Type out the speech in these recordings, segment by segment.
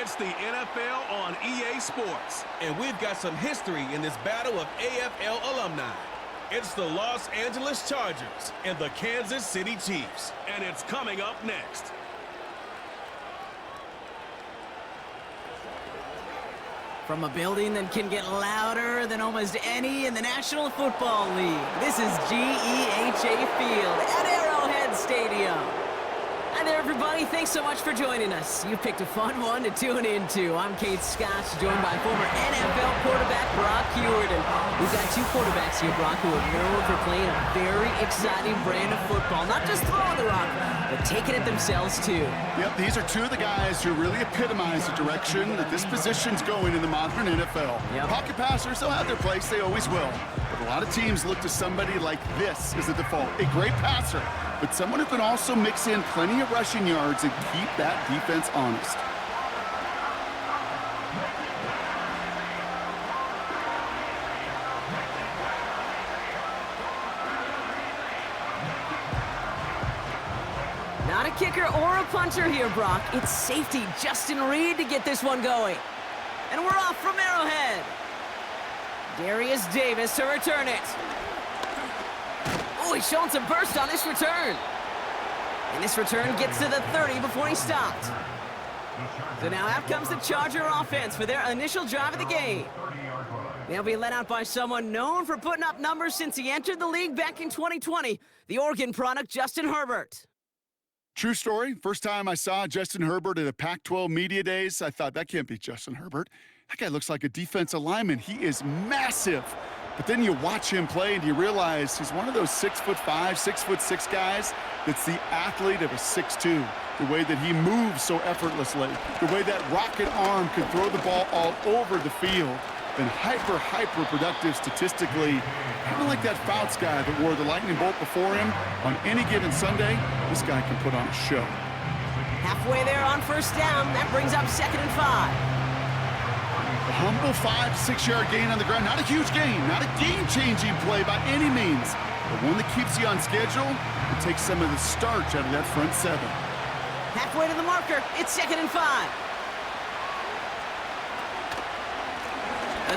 It's the NFL on EA Sports, and we've got some history in this battle of AFL alumni. It's the Los Angeles Chargers and the Kansas City Chiefs, and it's coming up next. From a building that can get louder than almost any in the National Football League, this is GEHA Field at Arrowhead Stadium. Hi there, everybody. Thanks so much for joining us. You picked a fun one to tune into. I'm Kate Scott, joined by former NFL quarterback Brock Huard. And we've got two quarterbacks here, Brock, who are known for playing a very exciting brand of football. Not just throwing the rock, but taking it themselves, too. Yep, these are two of the guys who really epitomize the direction that this position's going in the modern NFL. Yep. Pocket passers, they'll have their place. They always will. But a lot of teams look to somebody like this as a default. A great passer, but someone who can also mix in plenty of rushing yards and keep that defense honest. Not a kicker or a punter here, Brock. It's safety Justin Reed to get this one going. And we're off from Arrowhead. Darius Davis to return it. Oh, he's showing some burst on this return. And this return gets to the 30 before he stopped. So now out comes the Charger offense for their initial drive of the game. They'll be led out by someone known for putting up numbers since he entered the league back in 2020, the Oregon product, Justin Herbert. True story. First time I saw Justin Herbert at a Pac-12 Media Days, I thought, that can't be Justin Herbert. That guy looks like a defensive lineman. He is massive. But then you watch him play and you realize he's one of those 6'5", 6'6" guys that's the athlete of a 6'2". The way that he moves so effortlessly, the way that rocket arm can throw the ball all over the field. Been hyper productive statistically. Kind of like that Fouts guy that wore the lightning bolt before him. On any given Sunday, this guy can put on a show. Halfway there on first down. That brings up 2nd and 5. A humble 5 to 6 yard gain on the ground. Not a huge gain, not a game-changing play by any means, but one that keeps you on schedule and takes some of the starch out of that front seven. Halfway to the marker, it's 2nd and 5.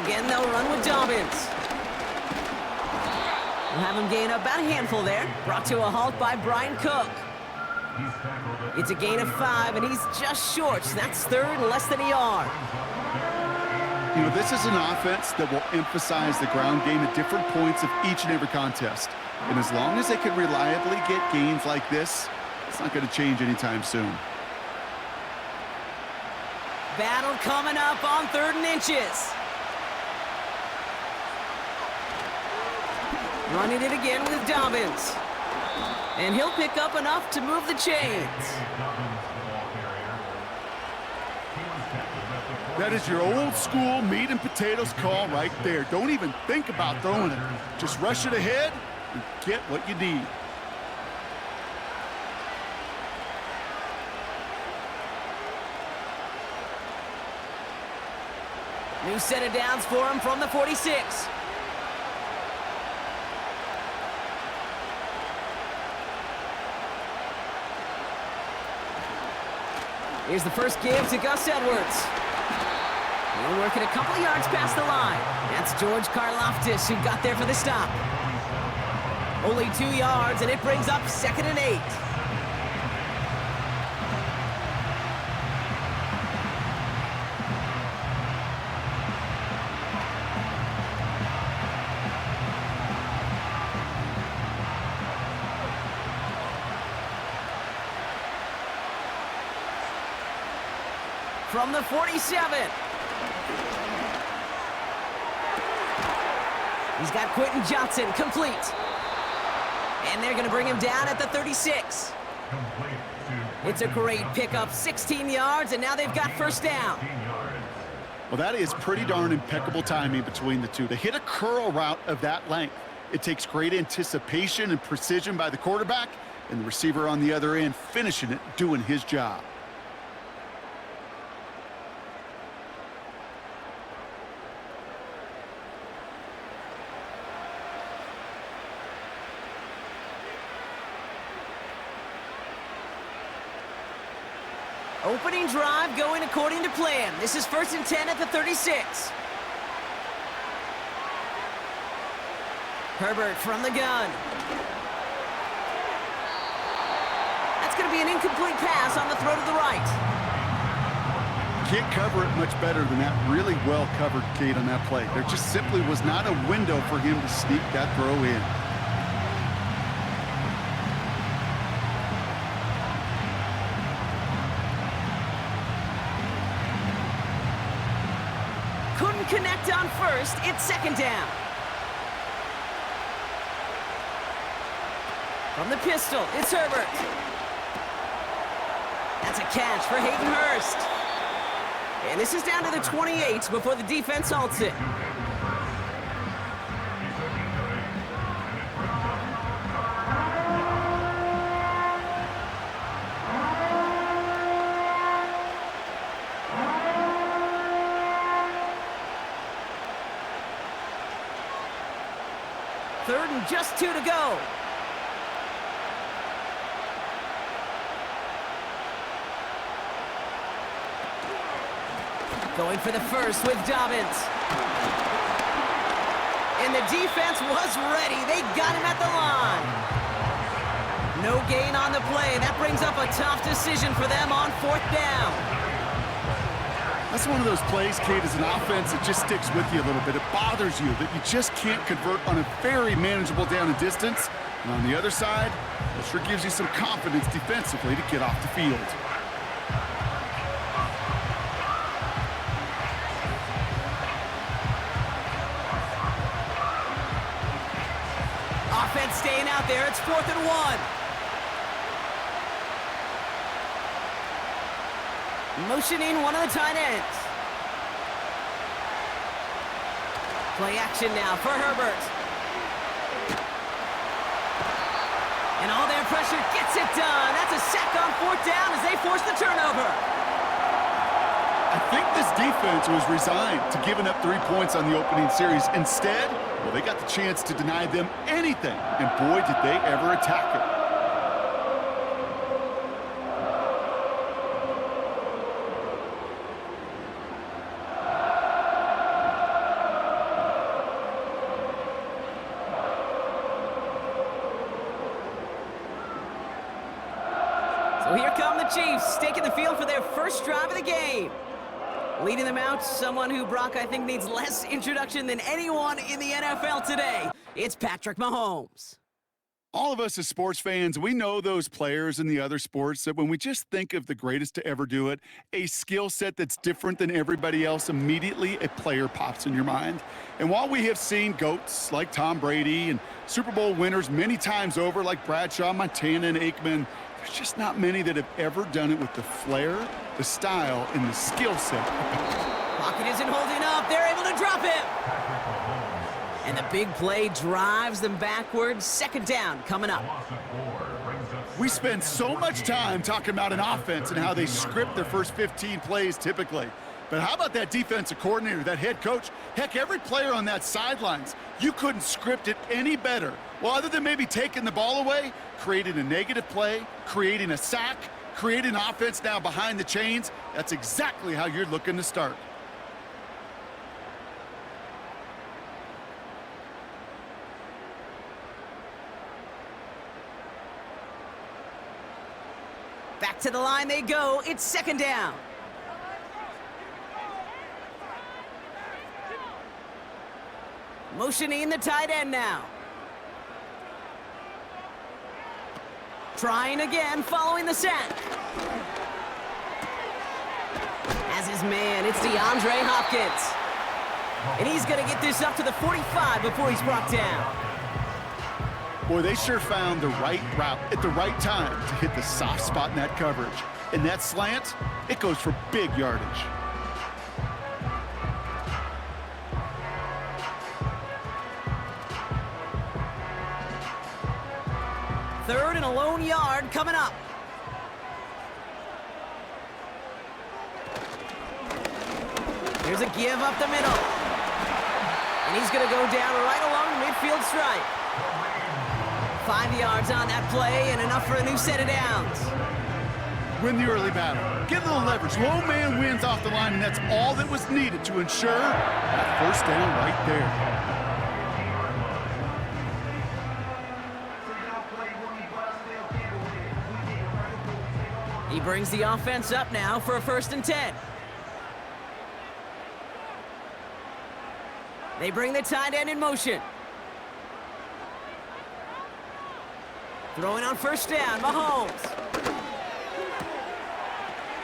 Again, they'll run with Dobbins. We'll have him gain about a handful there. Brought to a halt by Brian Cook. It's a gain of 5, and he's just short. So that's 3rd and less than a yard. You know, this is an offense that will emphasize the ground game at different points of each and every contest. And as long as they can reliably get gains like this, it's not going to change anytime soon. Battle coming up on 3rd and inches. Running it again with Dobbins. And he'll pick up enough to move the chains. That is your old school meat and potatoes call right there. Don't even think about throwing it. Just rush it ahead and get what you need. New set of downs for him from the 46. Here's the first give to Gus Edwards. He'll work it a couple of yards past the line. That's George Karlaftis who got there for the stop. Only 2 yards, and it brings up 2nd and 8. From the 47. He's got Quentin Johnson complete. And they're going to bring him down at the 36. It's a great pickup, 16 yards, and now they've got first down. Well, that is pretty darn impeccable timing between the two. They hit a curl route of that length. It takes great anticipation and precision by the quarterback, and the receiver on the other end finishing it, doing his job. Opening drive going according to plan. This is 1st and 10 at the 36. Herbert from the gun. That's going to be an incomplete pass on the throw to the right. Can't cover it much better than that. Really well covered, Kate, on that play. There just simply was not a window for him to sneak that throw in. Couldn't connect on first. It's 2nd down. From the pistol, it's Herbert. That's a catch for Hayden Hurst. And this is down to the 28 before the defense halts it. Third and just 2 to go. Going for the first with Dobbins. And the defense was ready. They got him at the line. No gain on the play. That brings up a tough decision for them on 4th down. That's one of those plays, Kate, as an offense, it just sticks with you a little bit. It bothers you that you just can't convert on a very manageable down and distance. And on the other side, it sure gives you some confidence defensively to get off the field. Offense staying out there. It's 4th and 1. Motioning one of the tight ends. Play action now for Herbert. And all their pressure gets it done. That's a sack on 4th down as they force the turnover. I think this defense was resigned to giving up 3 points on the opening series. Instead, well, they got the chance to deny them anything. And boy, did they ever attack it. So here come the Chiefs, taking the field for their first drive of the game. Leading them out, someone who Brock, I think, needs less introduction than anyone in the NFL today. It's Patrick Mahomes. All of us as sports fans, we know those players in the other sports that when we just think of the greatest to ever do it, a skill set that's different than everybody else, immediately a player pops in your mind. And while we have seen GOATs like Tom Brady and Super Bowl winners many times over like Bradshaw, Montana, and Aikman, there's just not many that have ever done it with the flair, the style, and the skill set. Pocket isn't holding up. They're able to drop him. And the big play drives them backwards. 2nd down coming up. We spend so much time talking about an offense and how they script their first 15 plays typically. But how about that defensive coordinator, that head coach? Heck, every player on that sidelines, you couldn't script it any better. Well, other than maybe taking the ball away, creating a negative play, creating a sack, creating offense now behind the chains, that's exactly how you're looking to start. Back to the line they go. It's 2nd down. Motioning the tight end now. Trying again, following the sack. As his man, it's DeAndre Hopkins. And he's going to get this up to the 45 before he's brought down. Boy, they sure found the right route at the right time to hit the soft spot in that coverage. And that slant, it goes for big yardage. Third and a lone yard coming up. Here's a give up the middle. And he's going to go down right along the midfield stripe. 5 yards on that play and enough for a new set of downs. win the early battle. Get a little leverage. Low man wins off the line, and that's all that was needed to ensure that first down right there. He brings the offense up now for a 1st and 10. They bring the tight end in motion. Throwing on 1st down, Mahomes.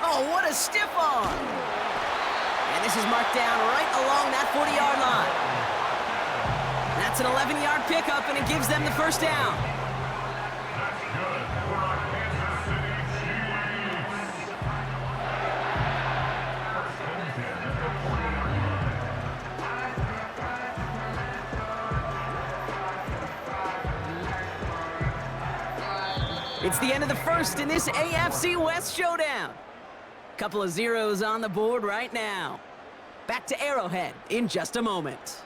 Oh, what a stiff arm. And this is marked down right along that 40-yard line. That's an 11-yard pickup, and it gives them the 1st down. It's the end of the 1st in this AFC West showdown. Couple of zeros on the board right now. Back to Arrowhead in just a moment.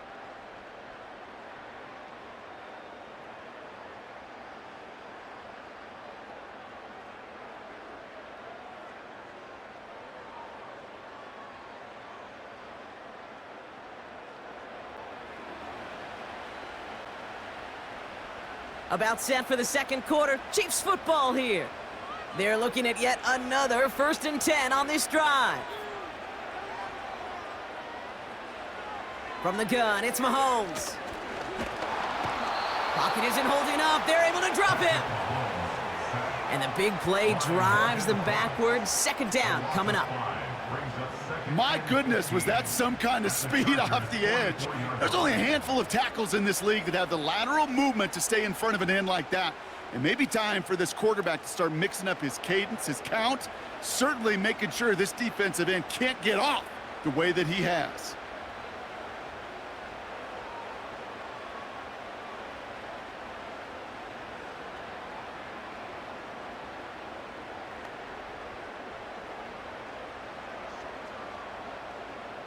About set for the 2nd quarter. Chiefs football here. They're looking at yet another 1st and 10 on this drive. From the gun, it's Mahomes. Pocket isn't holding up. They're able to drop him. And the big play drives them backwards. 2nd down coming up. My goodness, was that some kind of speed off the edge. There's only a handful of tackles in this league that have the lateral movement to stay in front of an end like that. It may be time for this quarterback to start mixing up his cadence, his count, certainly making sure this defensive end can't get off the way that he has.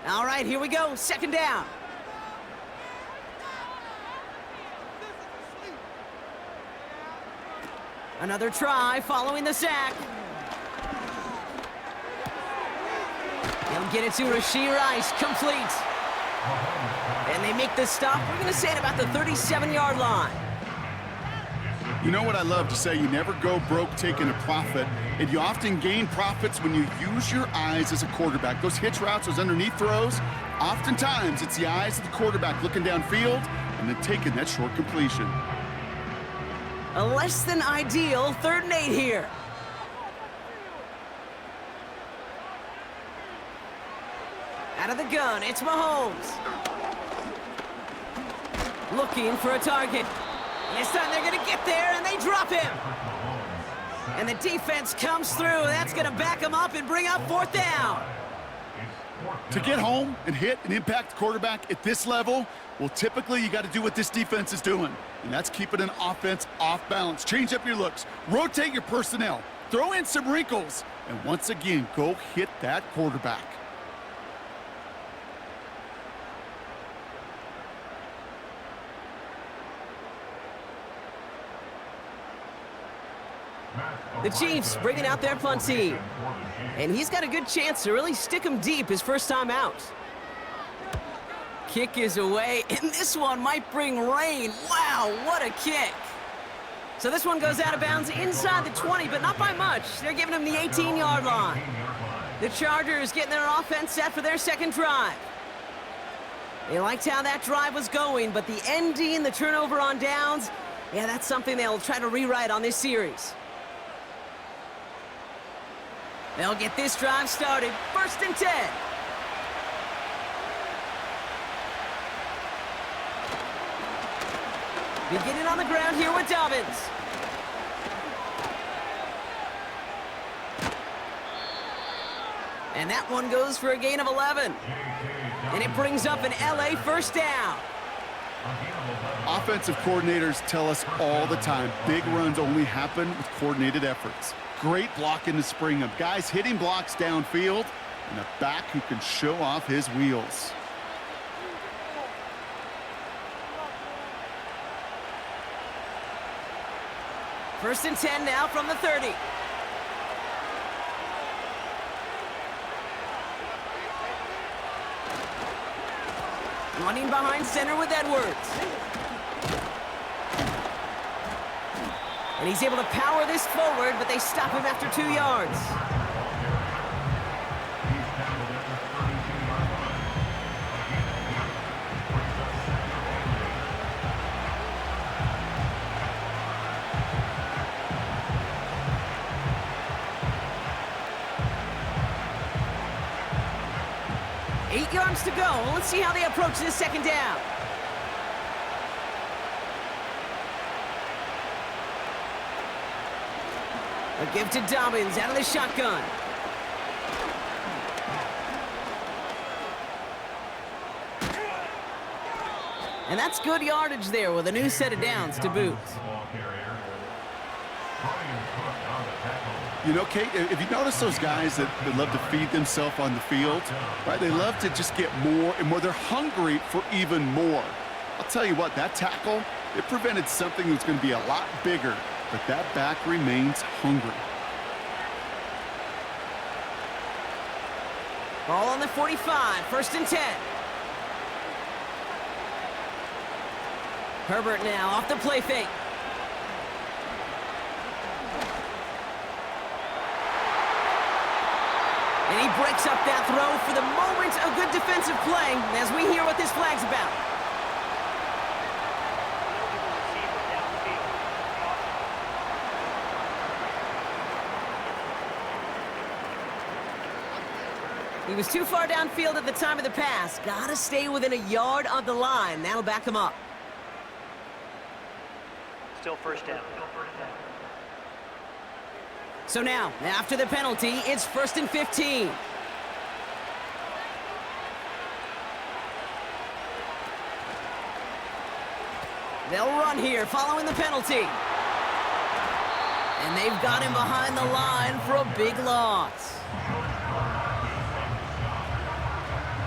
All right, here we go. 2nd down. Another try following the sack. He'll get it to Rashee Rice, complete. And they make the stop. We're going to say it about the 37-yard line. You know what I love to say? You never go broke taking a profit, and you often gain profits when you use your eyes as a quarterback. Those hitch routes, those underneath throws, oftentimes it's the eyes of the quarterback looking downfield and then taking that short completion. A less than ideal 3rd and 8 here. Out of the gun, it's Mahomes. Looking for a target. This time they're going to get there, and they drop him. And the defense comes through. That's going to back him up and bring up 4th down. To get home and hit and impact the quarterback at this level, well, typically you got to do what this defense is doing, and that's keeping an offense off balance. Change up your looks, rotate your personnel, throw in some wrinkles, and once again, go hit that quarterback. The Chiefs bringing out their punt team. And he's got a good chance to really stick him deep his first time out. Kick is away, and this one might bring rain. Wow, what a kick. So this one goes out of bounds inside the 20, but not by much. They're giving him the 18-yard line. The Chargers getting their offense set for their 2nd drive. They liked how that drive was going, but the ending, the turnover on downs, yeah, that's something they'll try to rewrite on this series. They'll get this drive started. 1st and 10. Beginning on the ground here with Dobbins. And that one goes for a gain of 11. And it brings up an LA 1st down. Offensive coordinators tell us all the time, big runs only happen with coordinated efforts. Great block in the spring of guys hitting blocks downfield and a back who can show off his wheels. First and 10 now from the 30. Running behind center with Edwards. And he's able to power this forward, but they stop him after 2 yards. Eight yards to go. Let's see how they approach this second down. A give to Dobbins out of the shotgun. And that's good yardage there with a new set of downs to boot. You know, Kate, if you notice those guys that love to feed themselves on the field, right? They love to just get more and more. They're hungry for even more. I'll tell you what, that tackle, it prevented something that's going to be a lot bigger, but that back remains hungry. Ball on the 45, 1st and 10. Herbert now off the play fake. And he breaks up that throw for the moment. A good defensive play as we hear what this flag's about. He was too far downfield at the time of the pass. Gotta stay within a yard of the line. That'll back him up. Still 1st down. So now, after the penalty, it's 1st and 15. They'll run here following the penalty. And they've got him behind the line for a big loss.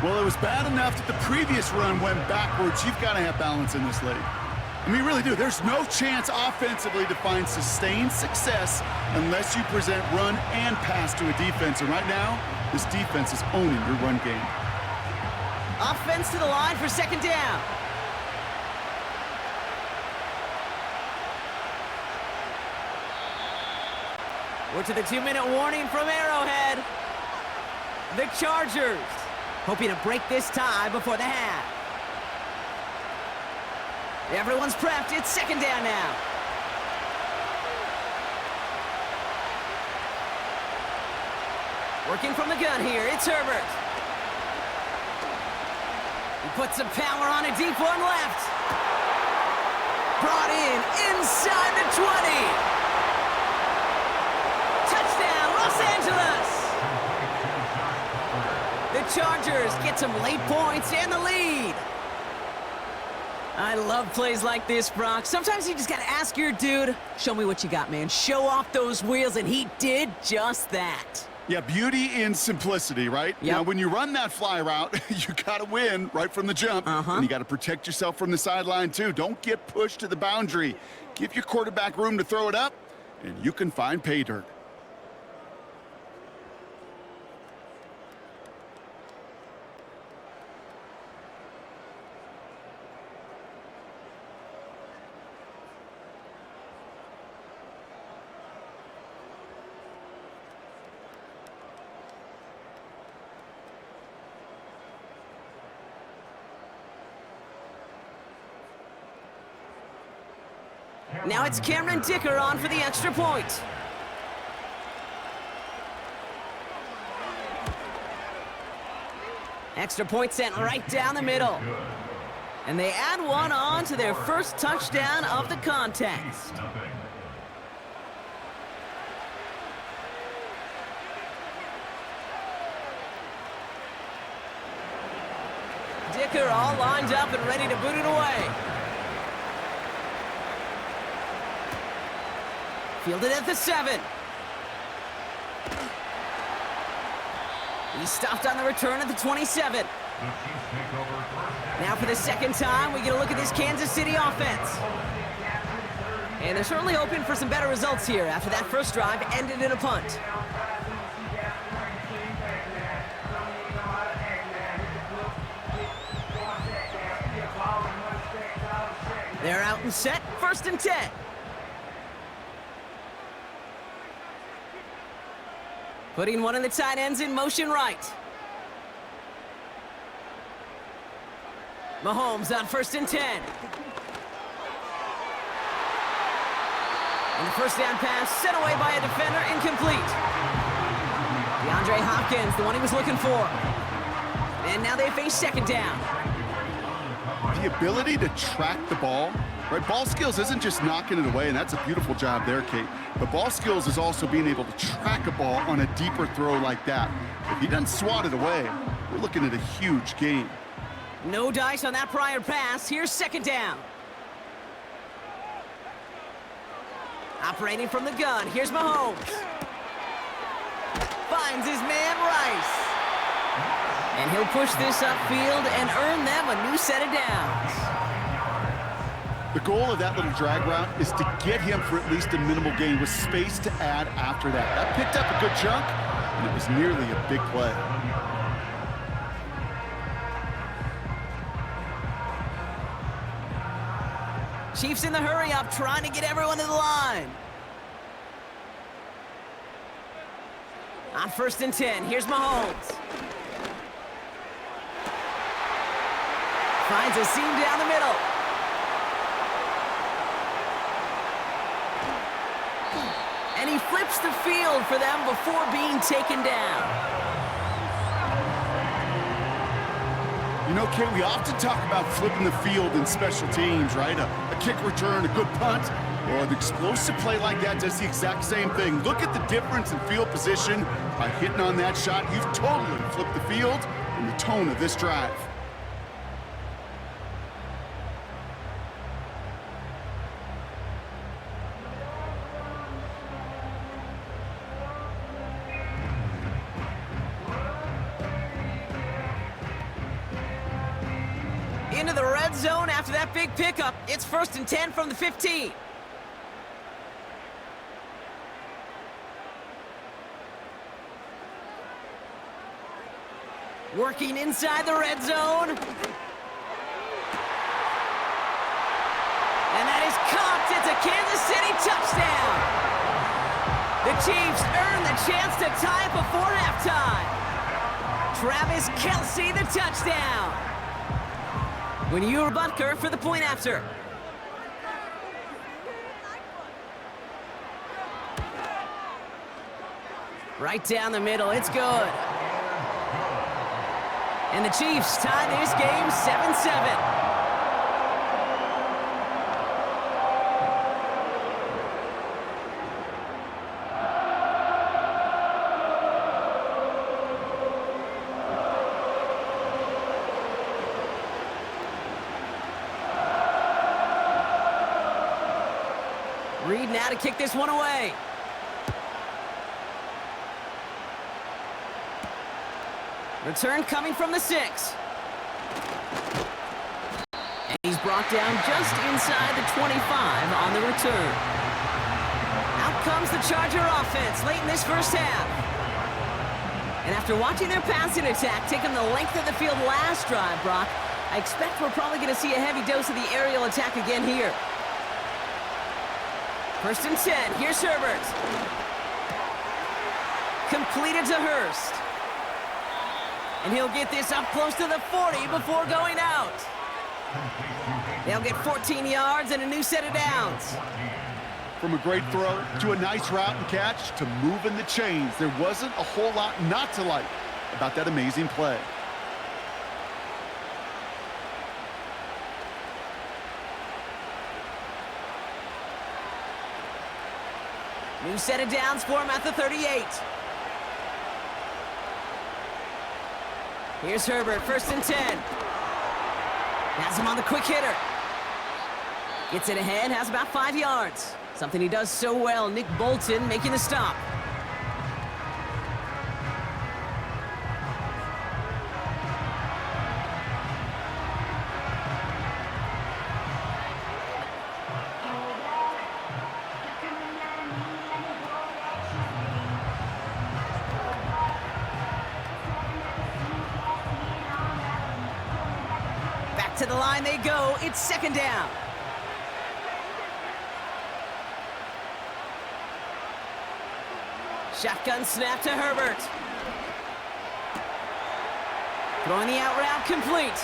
Well, it was bad enough that the previous run went backwards. You've got to have balance in this league. I mean, you really do. There's no chance offensively to find sustained success unless you present run and pass to a defense. And right now, this defense is owning your run game. Offense to the line for 2nd down. We're to the 2-minute warning from Arrowhead. The Chargers hoping to break this tie before the half. Everyone's prepped. It's 2nd down now. Working from the gun here. It's Herbert. He puts some power on a deep one left. Brought in inside the 20. Touchdown, Los Angeles. The Chargers get some late points and the lead. I love plays like this, Brock. Sometimes you just got to ask your dude, show me what you got, man. Show off those wheels, and he did just that. Yeah, beauty in simplicity, right? Yep. Now, when you run that fly route, you got to win right from the jump. And you got to protect yourself from the sideline, too. Don't get pushed to the boundary. Give your quarterback room to throw it up, and you can find pay dirt. Now it's Cameron Dicker on for the extra point. Extra point sent right down the middle. And they add one on to their first touchdown of the contest. Dicker all lined up and ready to boot it away. Fielded at the 7. He's stopped on the return at the 27. Now for the second time, we get a look at this Kansas City offense. And they're certainly hoping for some better results here after that first drive ended in a punt. out and set. 1st and 10. Putting one of the tight ends in motion right. Mahomes on 1st and 10. And the first down pass sent away by a defender, incomplete. DeAndre Hopkins, the one he was looking for. And now they face 2nd down. The ability to track the ball, right? Ball skills isn't just knocking it away, and that's a beautiful job there, Kate. But ball skills is also being able to track a ball on a deeper throw like that. If he doesn't swat it away, we're looking at a huge gain. No dice on that prior pass. Here's 2nd down. Operating from the gun. Here's Mahomes. Finds his man Rice. And he'll push this upfield and earn them a new set of downs. The goal of that little drag route is to get him for at least a minimal gain with space to add after that. That picked up a good chunk, and it was nearly a big play. Chiefs in the hurry up, trying to get everyone to the line. On 1st and 10, here's Mahomes. Finds a seam down the middle. And he flips the field for them before being taken down. You know, Kate, we often talk about flipping the field in special teams, right? A kick return, a good punt, or an explosive play like that does the exact same thing. Look at the difference in field position by hitting on that shot. You've totally flipped the field and the tone of this drive. Into the red zone after that big pickup. It's 1st and 10 from the 15. Working inside the red zone. And that is caught. It's a Kansas City touchdown. The Chiefs earn the chance to tie it before halftime. Travis Kelce, the touchdown. When you're Butker for the point after. Right down the middle, it's good. And the Chiefs tie this game 7-7. Reed now to kick this one away. Return coming from the 6. And he's brought down just inside the 25 on the return. Out comes the Charger offense late in this first half. And after watching their passing attack taking the length of the field last drive, Brock, I expect we're probably going to see a heavy dose of the aerial attack again here. 1st and 10, here's Herbert. Completed to Hurst. And he'll get this up close to the 40 before going out. They'll get 14 yards and a new set of downs. From a great throw to a nice route and catch to moving the chains, there wasn't a whole lot not to like about that amazing play. New set of downs for him at the 38. Here's Herbert, 1st and 10. Has him on the quick hitter. Gets it ahead, has about 5 yards. Something he does so well. Nick Bolton making the stop. To the line they go. It's 2nd down. Shotgun snap to Herbert. Throwing the out route complete.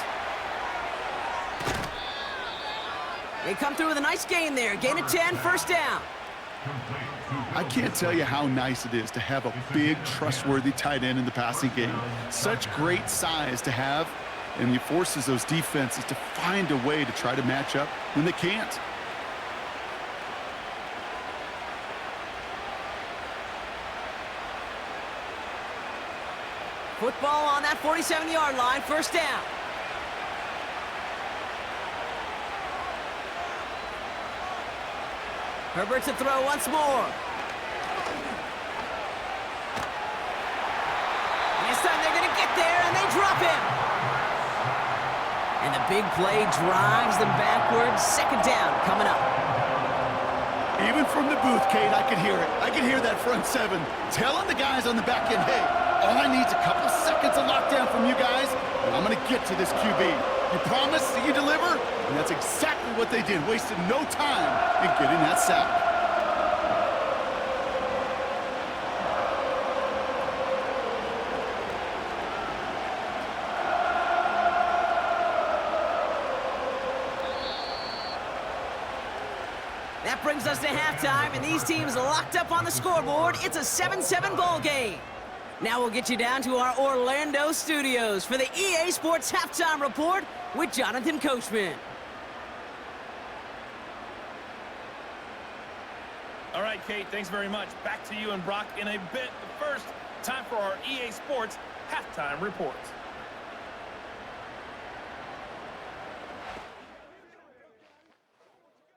They come through with a nice gain there. Gain of 10, first down. I can't tell you how nice it is to have a big, trustworthy tight end in the passing game. Such great size to have, and he forces those defenses to find a way to try to match up when they can't. Football on that 47-yard line, first down. Herbert to throw once more. And this time they're going to get there, and they drop him. And the big play drives them backwards. Second down coming up. Even from the booth, Kate, I could hear it. I could hear that front seven telling the guys on the back end, hey, all I need is a couple seconds of lockdown from you guys, and I'm going to get to this QB. You promise that you deliver? And that's exactly what they did, wasted no time in getting that sack. That brings us to halftime, and these teams locked up on the scoreboard. It's a 7-7 ball game. Now we'll get you down to our Orlando studios for the EA Sports Halftime Report with Jonathan Coachman. All right, Kate, thanks very much. Back to you and Brock in a bit. But first, time for our EA Sports Halftime Report.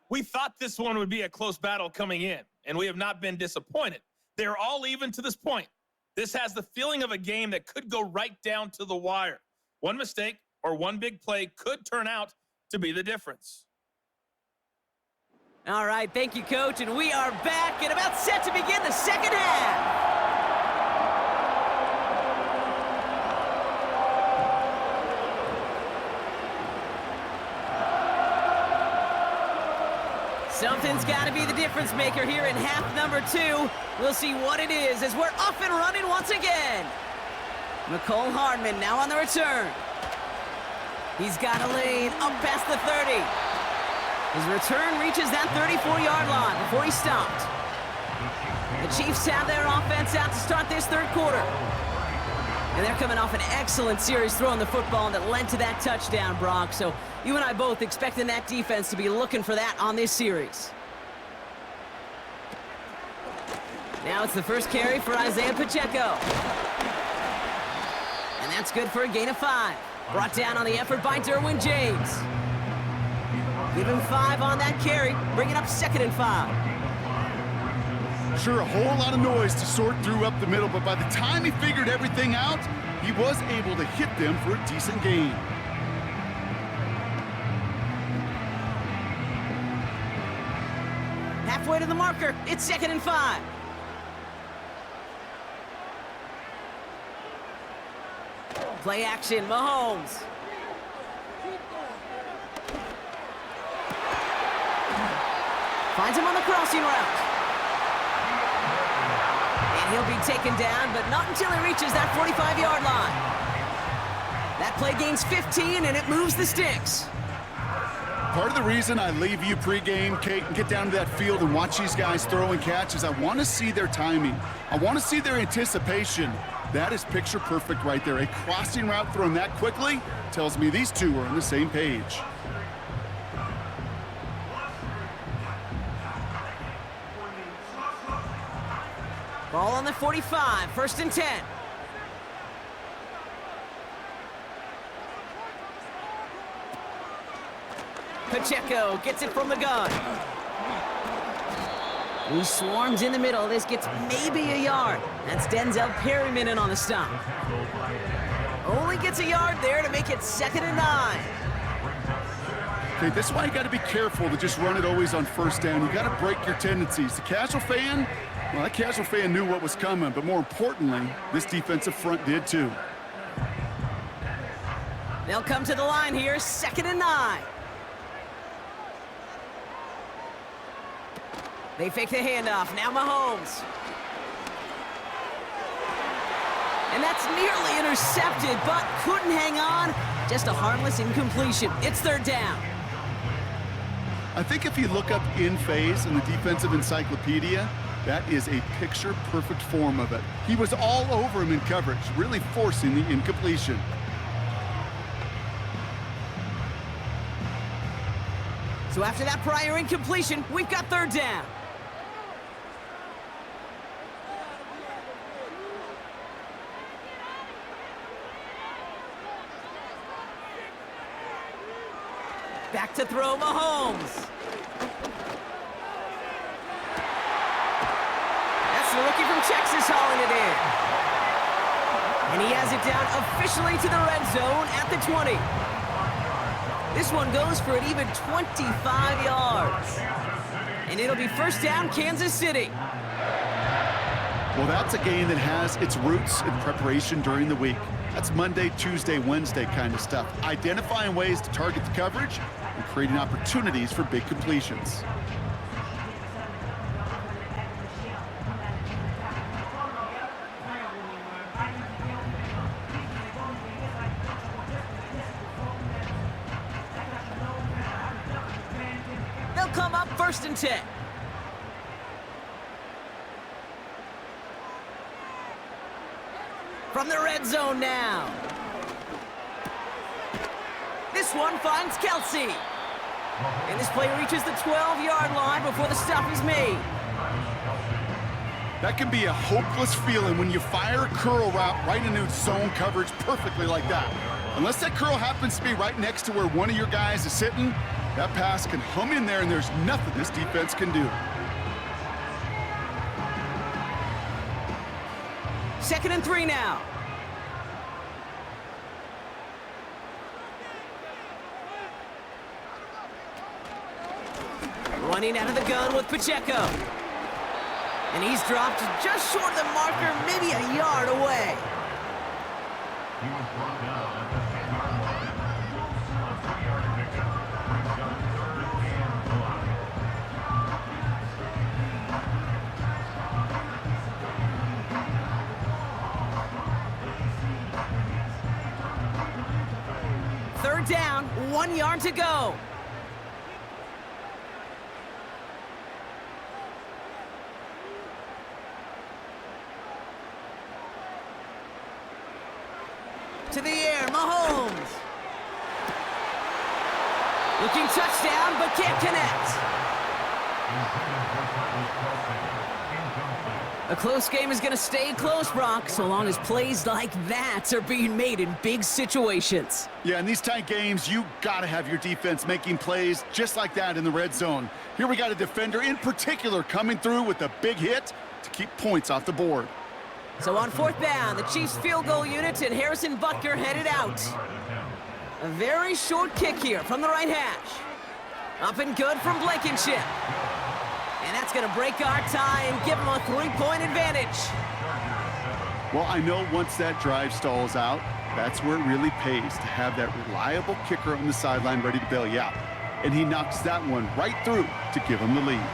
We thought this one would be a close battle coming in, and we have not been disappointed. They're all even to this point. This has the feeling of a game that could go right down to the wire. One mistake or one big play could turn out to be the difference. All right, thank you, Coach, and we are back and about set to begin the second half. Something's got to be the difference maker here in half number 2. We'll see what it is as we're off and running once again. McCole Hardman now on the return. He's got a lane up past the 30. His return reaches that 34-yard line before he stopped. The Chiefs have their offense out to start this third quarter. And they're coming off an excellent series throwing the football that led to that touchdown, Brock. So you and I both expecting that defense to be looking for that on this series. Now it's the first carry for Isaiah Pacheco. And that's good for a gain of 5. Brought down on the effort by Derwin James. Give him 5 on that carry, bringing up 2nd and 5. Sure, a whole lot of noise to sort through up the middle, but by the time he figured everything out, he was able to hit them for a decent gain. Halfway to the marker, it's 2nd and 5. Play action, Mahomes. Finds him on the crossing route. And he'll be taken down, but not until he reaches that 45-yard line. That play gains 15, and it moves the sticks. Part of the reason I leave you pregame, Kate, and get down to that field and watch these guys throw and catch is I want to see their timing. I want to see their anticipation. That is picture perfect right there. A crossing route thrown that quickly tells me these two are on the same page. Ball on the 45, 1st and 10. Pacheco gets it from the gun. He swarms in the middle. This gets maybe a yard. That's Denzel Perryman in on the stop. Only gets a yard there to make it 2nd and 9. Okay, this is why you got to be careful to just run it always on 1st down. You got to break your tendencies. The casual fan, well, that casual fan knew what was coming, but more importantly, this defensive front did too. They'll come to the line here, 2nd and 9. They fake the handoff. Now Mahomes. And that's nearly intercepted, but couldn't hang on. Just a harmless incompletion. It's third down. I think if you look up in phase in the defensive encyclopedia, that is a picture-perfect form of it. He was all over him in coverage, really forcing the incompletion. So after that prior incompletion, we've got third down. Back to throw, Mahomes. That's the rookie from Texas hauling it in. And he has it down officially to the red zone at the 20. This one goes for an even 25 yards. And it'll be first down, Kansas City. Well, that's a game that has its roots in preparation during the week. That's Monday, Tuesday, Wednesday kind of stuff. Identifying ways to target the coverage and creating opportunities for big completions. They'll come up first and 10. From the red zone now. This one finds Kelsey. And this play reaches the 12-yard line before the stop is made. That can be a hopeless feeling when you fire a curl route right into zone coverage perfectly like that. Unless that curl happens to be right next to where one of your guys is sitting, that pass can hum in there and there's nothing this defense can do. Second and 3 now. Running out of the gun with Pacheco. And he's dropped just short of the marker, maybe a yard away. Third down, 1 yard to go. To the air, Mahomes. Looking touchdown, but can't connect. A close game is going to stay close, Brock, so long as plays like that are being made in big situations. Yeah, in these tight games, you got to have your defense making plays just like that in the red zone. Here we got a defender in particular coming through with a big hit to keep points off the board. So on fourth down, the Chiefs field goal unit and Harrison Butker headed out. A very short kick here from the right hash. Up and good from Blankenship. And that's going to break our tie and give them a 3-point advantage. Well, I know once that drive stalls out, that's where it really pays to have that reliable kicker on the sideline ready to bail you out. And he knocks that one right through to give him the lead.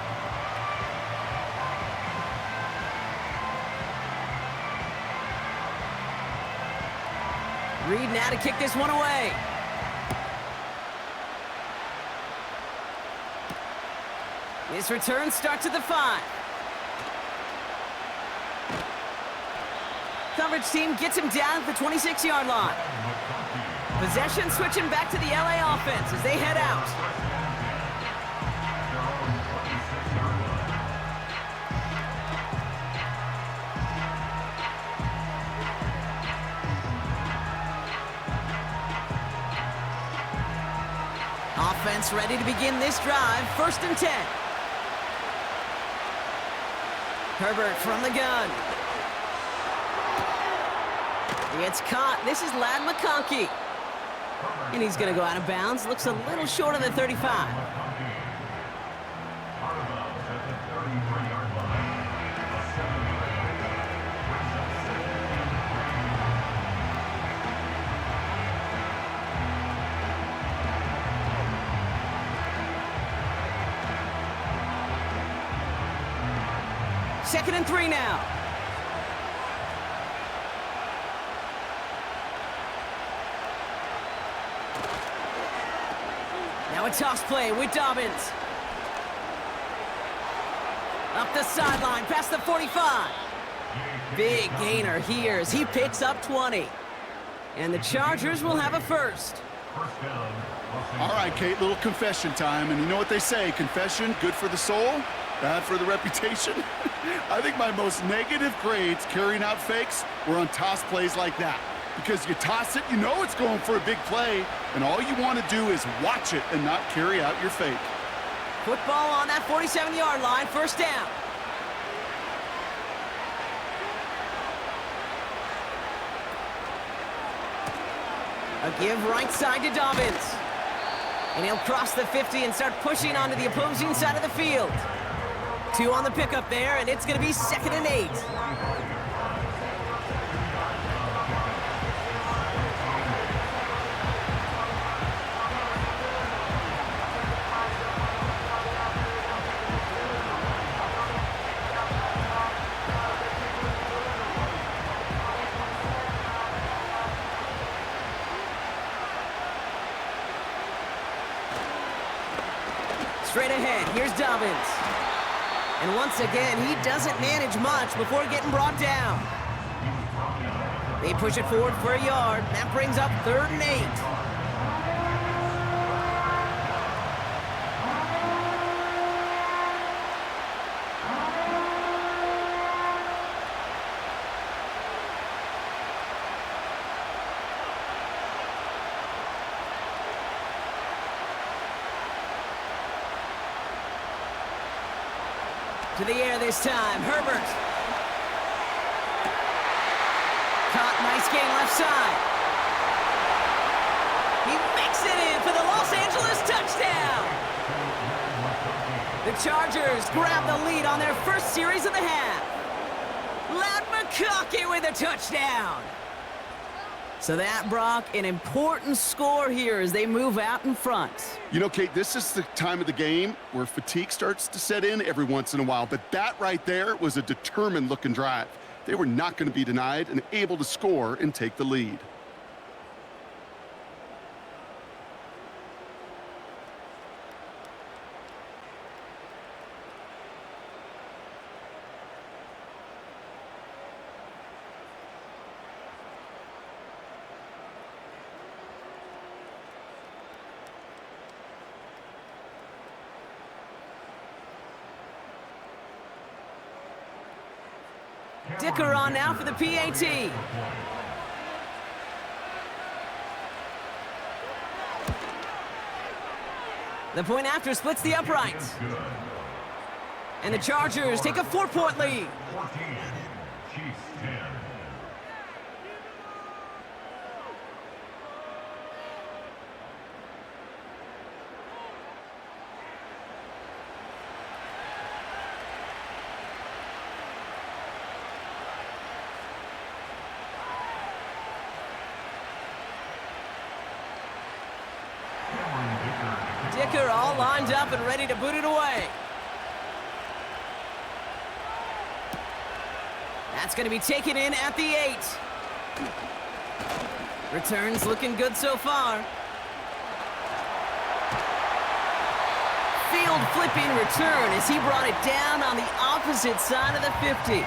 Reed now to kick this one away. His return starts at the 5. Coverage team gets him down at the 26-yard line. Possession switching back to the LA offense as they head out. Offense ready to begin this drive. First and 10. Herbert from the gun. He gets caught. This is Lad McConkey. And he's going to go out of bounds. Looks a little short of the 35. Second and 3 now. Now a toss play with Dobbins. Up the sideline, past the 45. Big gainer here as he picks up 20. And the Chargers will have a first. All right, Kate, little confession time. And you know what they say, confession, good for the soul, bad for the reputation. I think my most negative grades carrying out fakes were on toss plays like that. Because you toss it, you know it's going for a big play, and all you want to do is watch it and not carry out your fake. Football on that 47-yard line, first down. A give right side to Dobbins. And he'll cross the 50 and start pushing onto the opposing side of the field. 2 on the pickup there, and it's going to be 2nd and 8. Straight ahead, here's Dobbins. And once again, he doesn't manage much before getting brought down. They push it forward for a yard. That brings up 3rd and 8. To the air this time, Herbert. Caught, nice gain left side. He makes it in for the Los Angeles touchdown. The Chargers grab the lead on their first series of the half. Ladd McConkey with a touchdown. So that, Brock, an important score here as they move out in front. You know, Kate, this is the time of the game where fatigue starts to set in every once in a while, but that right there was a determined-looking drive. They were not going to be denied and able to score and take the lead. Dicker on now for the PAT. The point after splits the uprights. And the Chargers take a 4-point lead. Dicker all lined up and ready to boot it away. That's going to be taken in at the 8. Returns looking good so far. Field flipping return as he brought it down on the opposite side of the 50.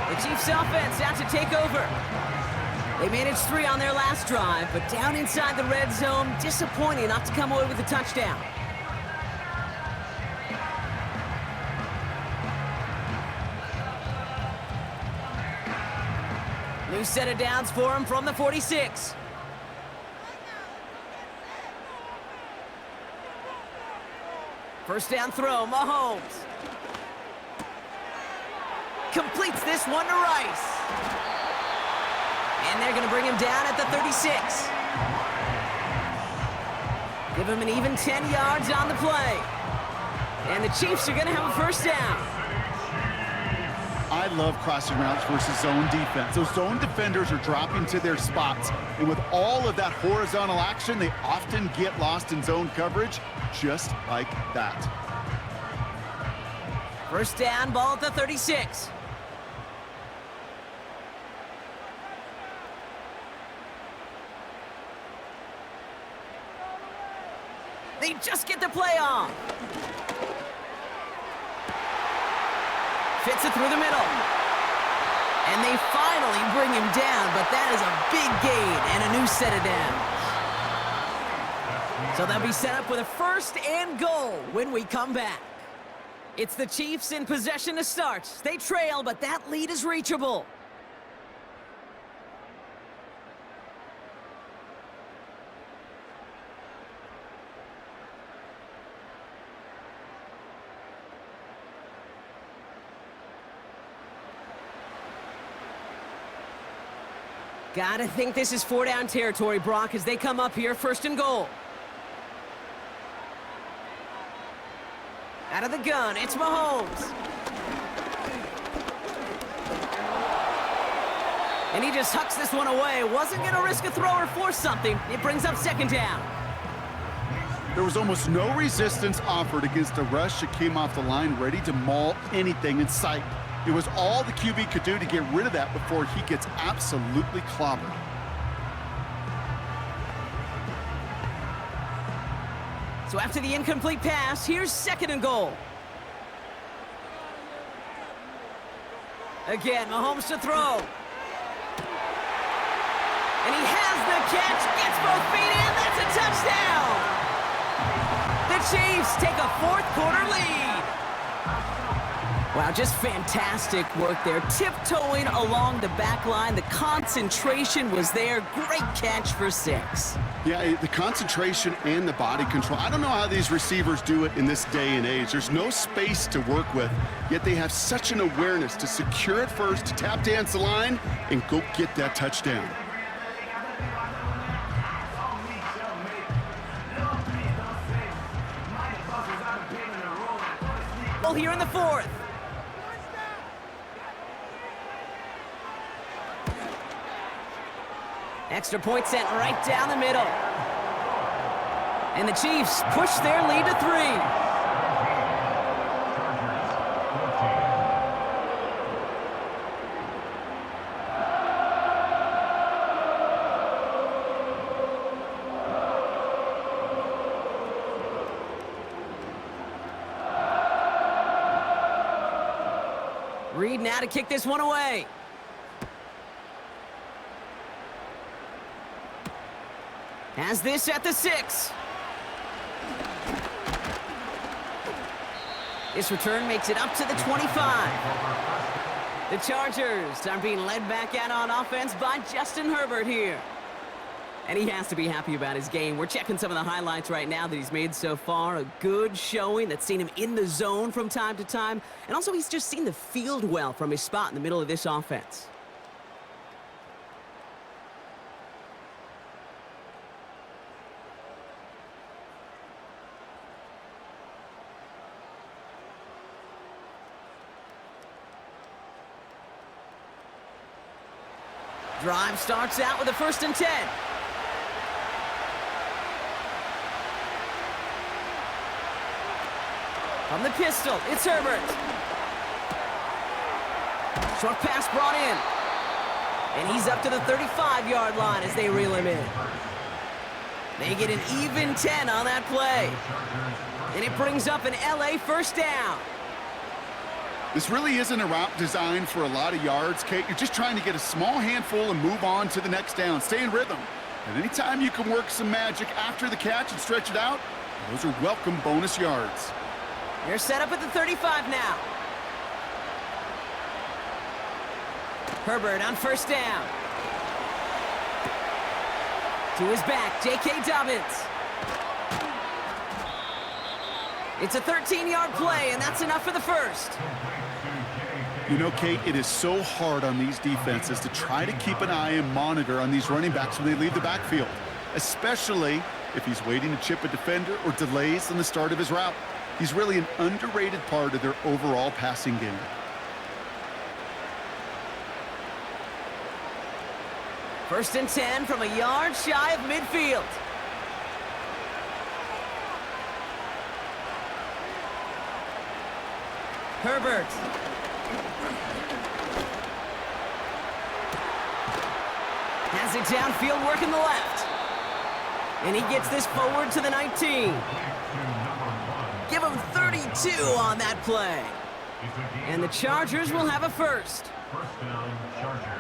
The Chiefs offense out to take over. They managed 3 on their last drive, but down inside the red zone, disappointing not to come away with a touchdown. New set of downs for him from the 46. First down throw, Mahomes. Completes this one to Rice. And they're going to bring him down at the 36. Give him an even 10 yards on the play. And the Chiefs are going to have a first down. I love crossing routes versus zone defense. Those zone defenders are dropping to their spots. And with all of that horizontal action, they often get lost in zone coverage, just like that. First down, ball at the 36. They just get the play off. Fits it through the middle. And they finally bring him down, but that is a big gain and a new set of downs. So they'll be set up with a 1st and goal when we come back. It's the Chiefs in possession to start. They trail, but that lead is reachable. Gotta think this is 4-down territory, Brock, as they come up here, 1st and goal. Out of the gun, it's Mahomes. And he just hucks this one away. Wasn't going to risk a throw or force something. It brings up 2nd down. There was almost no resistance offered against a rush that came off the line ready to maul anything in sight. It was all the QB could do to get rid of that before he gets absolutely clobbered. So after the incomplete pass, here's 2nd and goal. Again, Mahomes to throw. And he has the catch, gets both feet in, that's a touchdown! The Chiefs take a 4th quarter lead. Wow, just fantastic work there. Tiptoeing along the back line. The concentration was there. Great catch for 6. Yeah, the concentration and the body control. I don't know how these receivers do it in this day and age. There's no space to work with, yet they have such an awareness to secure it first, to tap dance the line, and go get that touchdown. Well, here in the 4th. Extra point sent right down the middle. And the Chiefs push their lead to 3. Reed now to kick this one away. Has this at the 6. This return makes it up to the 25. The Chargers are being led back out on offense by Justin Herbert here. And he has to be happy about his game. We're checking some of the highlights right now that he's made so far. A good showing that's seen him in the zone from time to time. And also he's just seen the field well from his spot in the middle of this offense. Drive starts out with a 1st and 10. From the pistol, it's Herbert. Short pass brought in. And he's up to the 35-yard line as they reel him in. They get an even 10 on that play. And it brings up an LA 1st down. This really isn't a route designed for a lot of yards, Kate. You're just trying to get a small handful and move on to the next down. Stay in rhythm. And anytime you can work some magic after the catch and stretch it out, those are welcome bonus yards. They're set up at the 35 now. Herbert on 1st down. To his back, J.K. Dobbins. It's a 13-yard play, and that's enough for the 1st. You know, Kate, it is so hard on these defenses to try to keep an eye and monitor on these running backs when they leave the backfield, especially if he's waiting to chip a defender or delays on the start of his route. He's really an underrated part of their overall passing game. First and 10 from a yard shy of midfield. Herbert. Has it downfield, working the left. And he gets this forward to the 19. Give him 32 on that play. And the Chargers will have a first.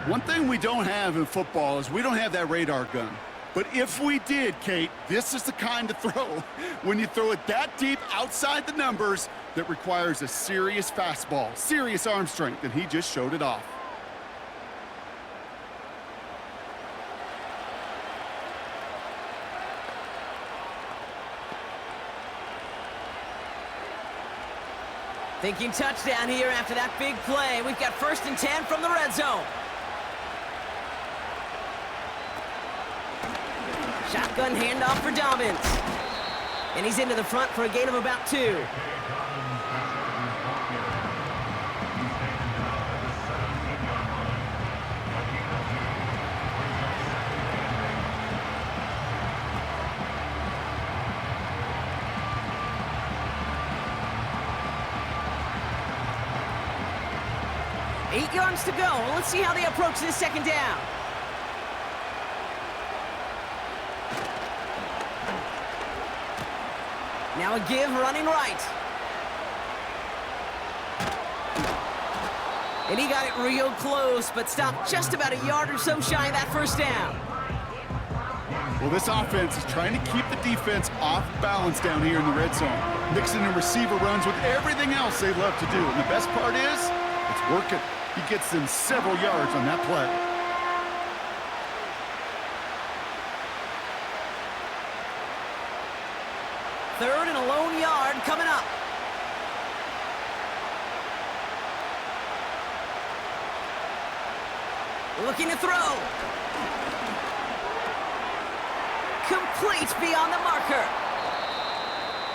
One thing we don't have in football is we don't have that radar gun. But if we did, Kate, this is the kind of throw, when you throw it that deep outside the numbers, that requires a serious fastball, serious arm strength, and he just showed it off. Thinking touchdown here after that big play. We've got 1st and 10 from the red zone. Shotgun handoff for Dobbins. And he's into the front for a gain of about 2. Eight yards to go. Let's see how they approach this second down. Now a give running right. And he got it real close, but stopped just about a yard or so shy of that first down. Well, this offense is trying to keep the defense off balance down here in the red zone, mixing in receiver runs with everything else they love to do. And the best part is, it's working. He gets them several yards on that play. Third and a lone yard coming up. Looking to throw. Complete beyond the marker.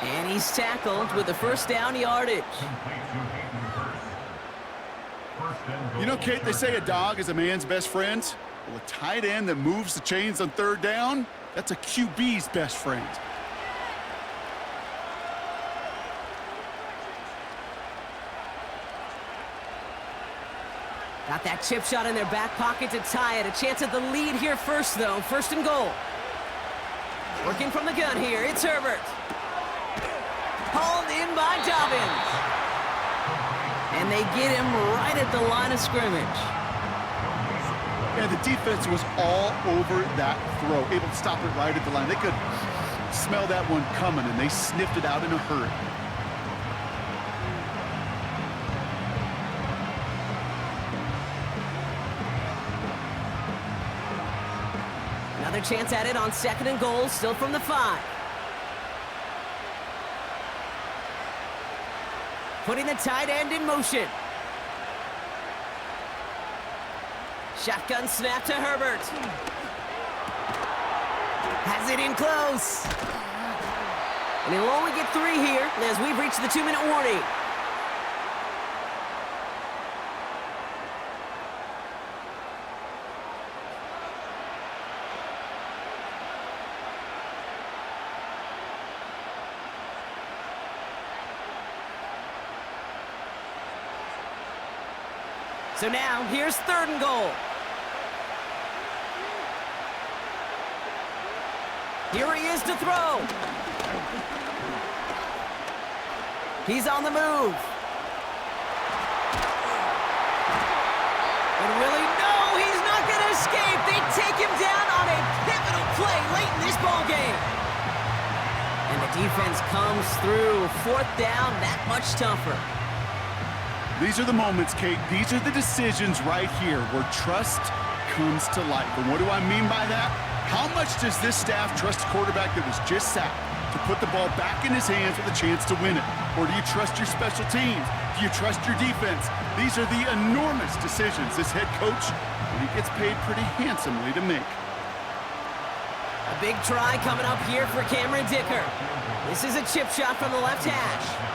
And he's tackled with the first down yardage. You know, Kate, they say a dog is a man's best friend. Well, a tight end that moves the chains on third down, that's a QB's best friend. Got that chip shot in their back pocket to tie it. A chance at the lead here first, though. 1st and goal. Working from the gun here. It's Herbert. Hauled in by Dobbins. And they get him right at the line of scrimmage. Yeah, the defense was all over that throw, able to stop it right at the line. They could smell that one coming, and they sniffed it out in a hurry. Another chance at it on 2nd and goal, still from the 5. Putting the tight end in motion. Shotgun snap to Herbert. Has it in close. And he'll only get 3 here as we've reached the 2-minute warning. So now, here's 3rd and goal. Here he is to throw. He's on the move. And will he? No, he's not going to escape. They take him down on a pivotal play late in this ballgame. And the defense comes through. 4th down, that much tougher. These are the moments, Kate. These are the decisions right here where trust comes to life. And what do I mean by that? How much does this staff trust a quarterback that was just sacked to put the ball back in his hands with a chance to win it? Or do you trust your special teams? Do you trust your defense? These are the enormous decisions this head coach, and he gets paid pretty handsomely to make. A big try coming up here for Cameron Dicker. This is a chip shot from the left hash.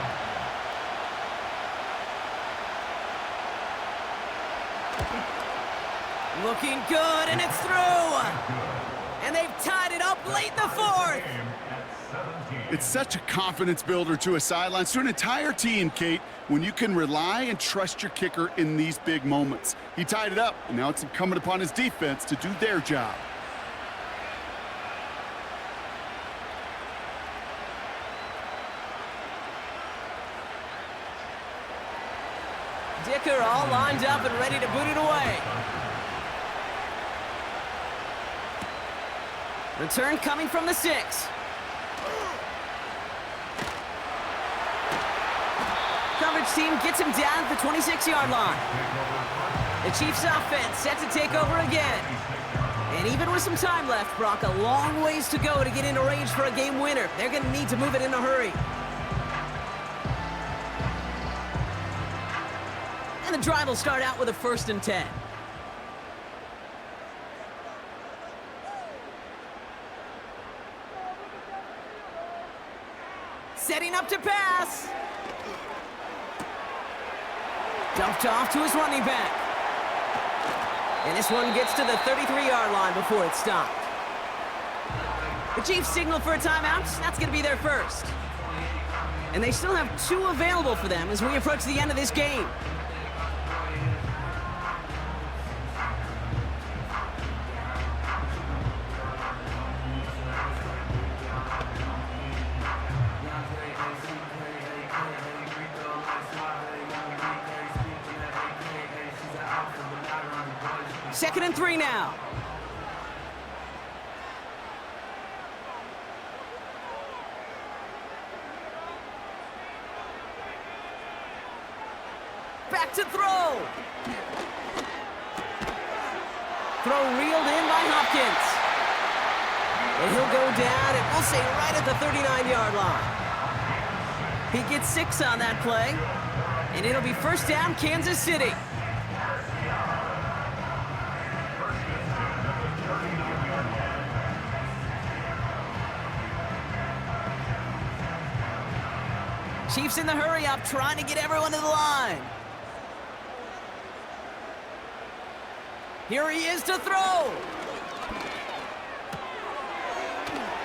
Looking good, and it's through. And they've tied it up late in the 4th. It's such a confidence builder to a sideline, to an entire team, Kate, when you can rely and trust your kicker in these big moments. He tied it up, and now it's incumbent upon his defense to do their job. blocker all lined up and ready to boot it away. Return coming from the 6. Coverage team gets him down at the 26-yard line. The Chiefs offense set to take over again. And even with some time left, Brock, a long ways to go to get into range for a game winner. They're going to need to move it in a hurry. And the drive will start out with a 1st and 10. Setting up to pass. Dumped off to his running back. And this one gets to the 33-yard line before it's stopped. The Chiefs signal for a timeout. That's going to be their first. And they still have 2 available for them as we approach the end of this game. Second and 3 now. Back to throw. Throw reeled in by Hopkins. And he'll go down, and we'll say right at the 39-yard line. He gets 6 on that play, and it'll be first down, Kansas City. Chiefs in the hurry-up, trying to get everyone to the line. Here he is to throw.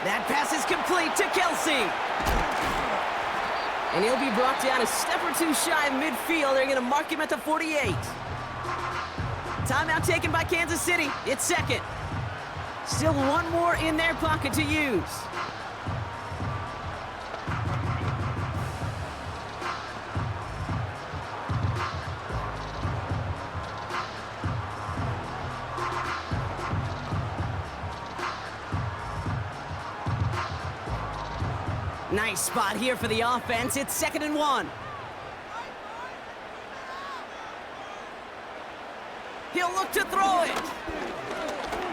That pass is complete to Kelsey. And he'll be brought down a step or 2 shy of midfield. They're going to mark him at the 48. Timeout taken by Kansas City. It's second. Still one more in their pocket to use. Nice spot here for the offense. It's 2nd and 1. He'll look to throw it.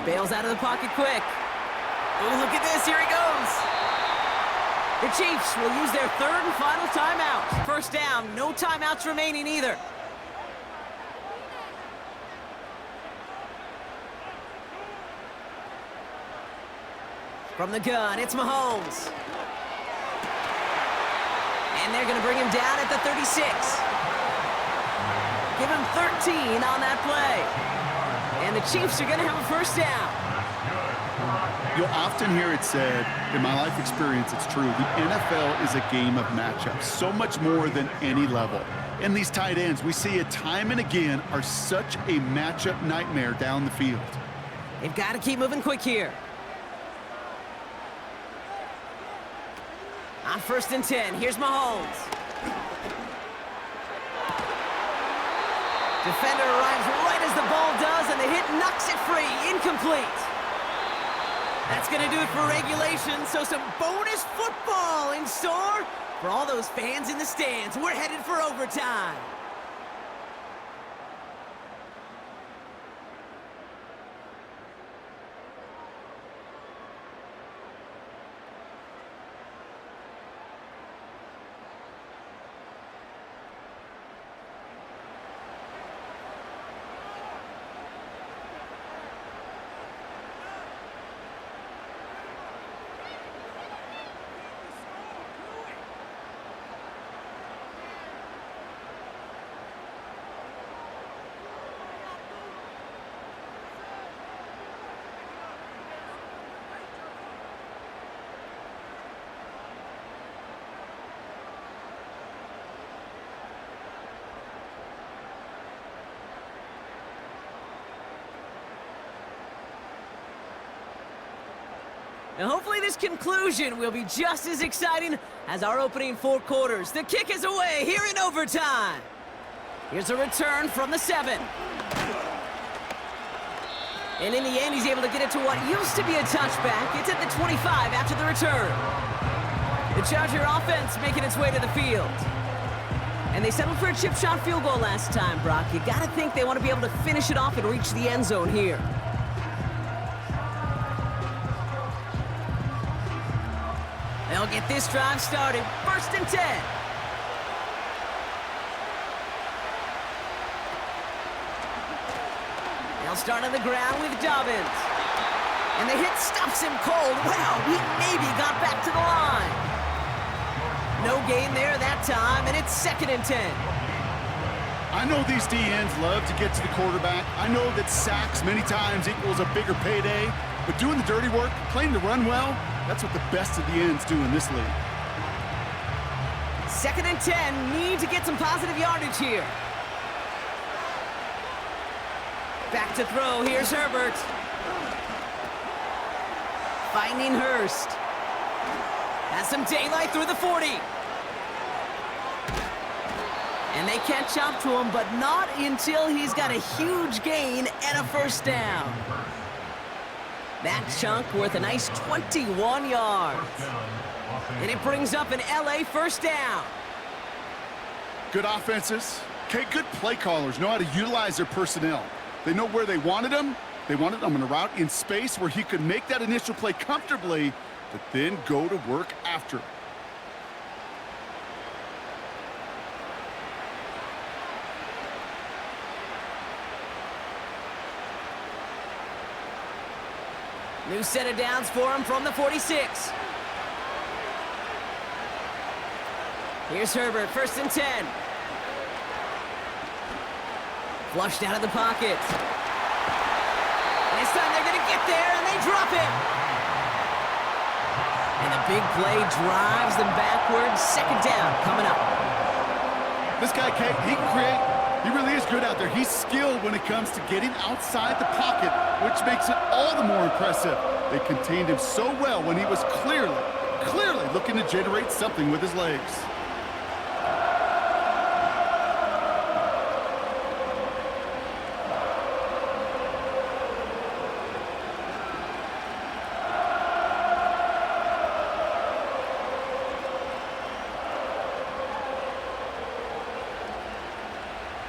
Bails out of the pocket quick. Oh, look at this. Here he goes. The Chiefs will use their 3rd and final timeout. First down. No timeouts remaining either. From the gun, it's Mahomes. And they're going to bring him down at the 36. Give him 13 on that play. And the Chiefs are going to have a first down. You'll often hear it said, in my life experience, it's true, the NFL is a game of matchups, so much more than any level. And these tight ends, we see it time and again, are such a matchup nightmare down the field. They've got to keep moving quick here. On 1st and 10, here's Mahomes. Defender arrives right as the ball does, and the hit knocks it free. Incomplete. That's going to do it for regulation, so some bonus football in store for all those fans in the stands. We're headed for overtime. Now, hopefully this conclusion will be just as exciting as our opening 4 quarters. The kick is away here in overtime. Here's a return from the 7. And in the end, he's able to get it to what used to be a touchback. It's at the 25 after the return. The Charger offense making its way to the field. And they settled for a chip shot field goal last time, Brock. You got to think they want to be able to finish it off and reach the end zone here. They'll get this drive started. 1st and 10. They'll start on the ground with Dobbins. And the hit stops him cold. Wow, he maybe got back to the line. No gain there that time, and it's 2nd and 10. I know these DNs love to get to the quarterback. I know that sacks many times equals a bigger payday, but doing the dirty work, playing to run well, that's what the best of the ends do in this league. 2nd and 10, need to get some positive yardage here. Back to throw, here's Herbert. Finding Hurst. Has some daylight through the 40. And they catch up to him, but not until he's got a huge gain and a 1st down. That chunk worth a nice 21 yards. And it brings up an LA 1st down. Good offenses. Okay, good play callers know how to utilize their personnel. They know where they wanted him. They wanted him on a route in space where he could make that initial play comfortably, but then go to work after. New set of downs for him from the 46. Here's Herbert, 1st and 10. Flushed out of the pocket. And this time they're going to get there, and they drop it. And the big play drives them backwards. 2nd down coming up. This guy, Kate, he can create. He really is good out there. He's skilled when it comes to getting outside the pocket, which makes it all the more impressive. They contained him so well when he was clearly looking to generate something with his legs.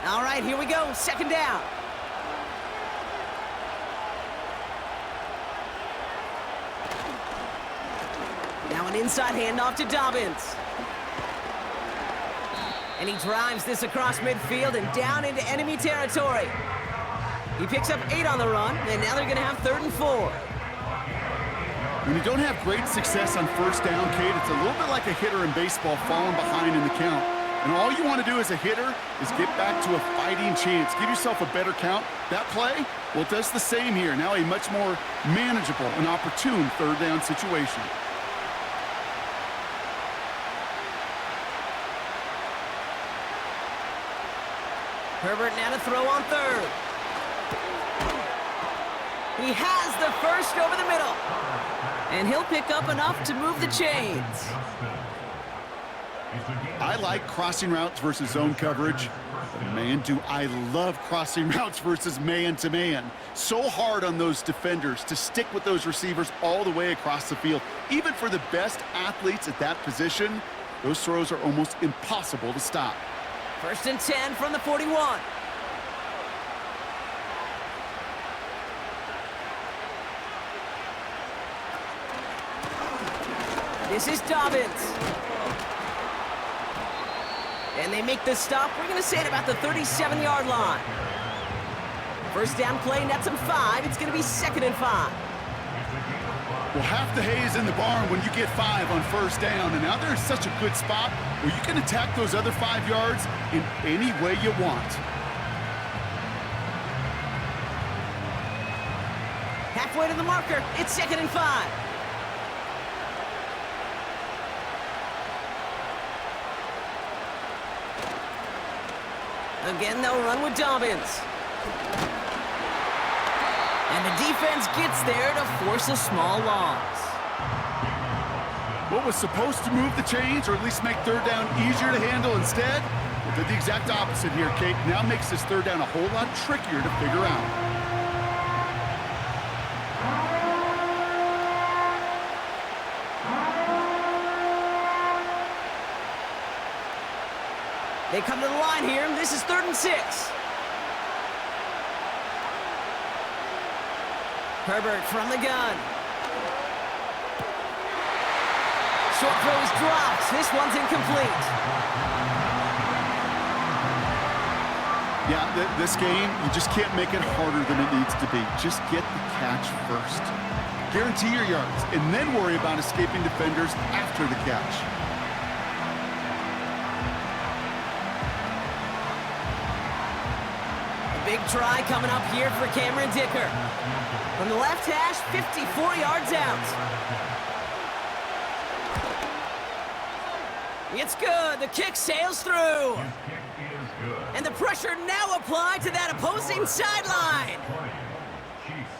All right, here we go. 2nd down. Now an inside handoff to Dobbins. And he drives this across midfield and down into enemy territory. He picks up 8 on the run, and now they're going to have 3rd and 4. When you don't have great success on 1st down, Kate, it's a little bit like a hitter in baseball falling behind in the count. And all you want to do as a hitter is get back to a fighting chance. Give yourself a better count. That play, well, it does the same here. Now a much more manageable and opportune 3rd down situation. Herbert now to throw on 3rd. He has the 1st over the middle. And he'll pick up enough to move the chains. I like crossing routes versus zone coverage. But man, do I love crossing routes versus man-to-man. So hard on those defenders to stick with those receivers all the way across the field. Even for the best athletes at that position, those throws are almost impossible to stop. 1st and 10 from the 41. This is Dobbins. And they make the stop. We're going to say at about the 37-yard line. 1st down play, nets them 5. It's going to be 2nd and 5. Well, half the hay is in the barn when you get 5 on 1st down. And now there's such a good spot where you can attack those other 5 yards in any way you want. Halfway to the marker. It's 2nd and 5. Again, they'll run with Dobbins. And the defense gets there to force a small loss. What was supposed to move the chains, or at least make 3rd down easier to handle instead, Did the exact opposite here, Kate. Now makes this third down a whole lot trickier to figure out. They come to the line here. This is 3rd and 6. Herbert from the gun. Short throw is dropped. This one's incomplete. Yeah, this game, you just can't make it harder than it needs to be. Just get the catch first. Guarantee your yards, and then worry about escaping defenders after the catch. Big try coming up here for Cameron Dicker. From the left hash, 54 yards out. It's good. The kick sails through. And the pressure now applied to that opposing sideline.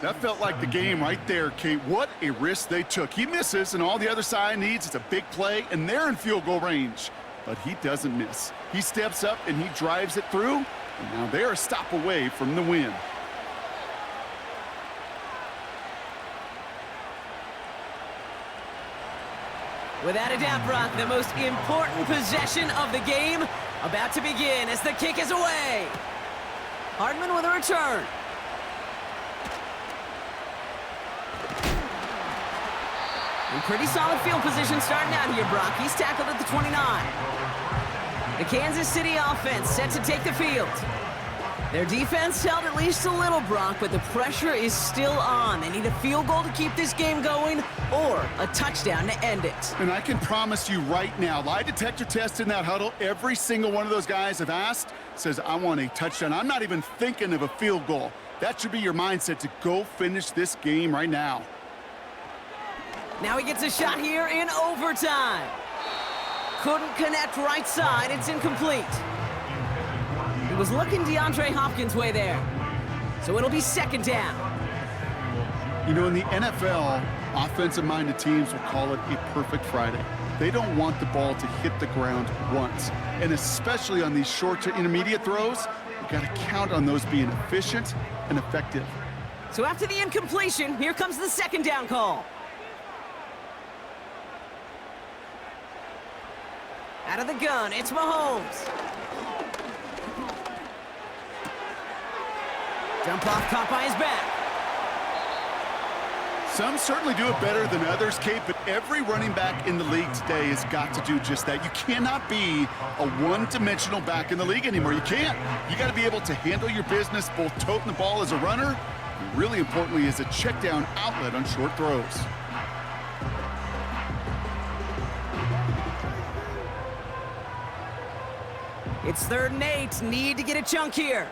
That felt like the game right there, Kate. What a risk they took. He misses, and all the other side needs is a big play, and they're in field goal range. But he doesn't miss. He steps up, and he drives it through. And now they're a stop away from the win. Without a doubt, Brock, the most important possession of the game about to begin as the kick is away. Hardman with a return. In pretty solid field position starting out here, Brock. He's tackled at the 29. The Kansas City offense set to take the field. Their defense held at least a little, Brock, but the pressure is still on. They need a field goal to keep this game going or a touchdown to end it. And I can promise you right now, lie detector test in that huddle, every single one of those guys have asked says, I want a touchdown. I'm not even thinking of a field goal. That should be your mindset to go finish this game right now. Now he gets a shot here in overtime. Couldn't connect right side. It's incomplete. He was looking DeAndre Hopkins' way there. So it'll be 2nd down. You know, in the NFL, offensive-minded teams will call it a perfect Friday. They don't want the ball to hit the ground once. And especially on these short to intermediate throws, you got to count on those being efficient and effective. So after the incompletion, here comes the 2nd down call. Out of the gun, it's Mahomes. Jump off caught by his back. Some certainly do it better than others, Kate, but every running back in the league today has got to do just that. You cannot be a one-dimensional back in the league anymore. You can't. You got to be able to handle your business, both toting the ball as a runner, and really importantly as a check-down outlet on short throws. It's 3rd and 8. Need to get a chunk here.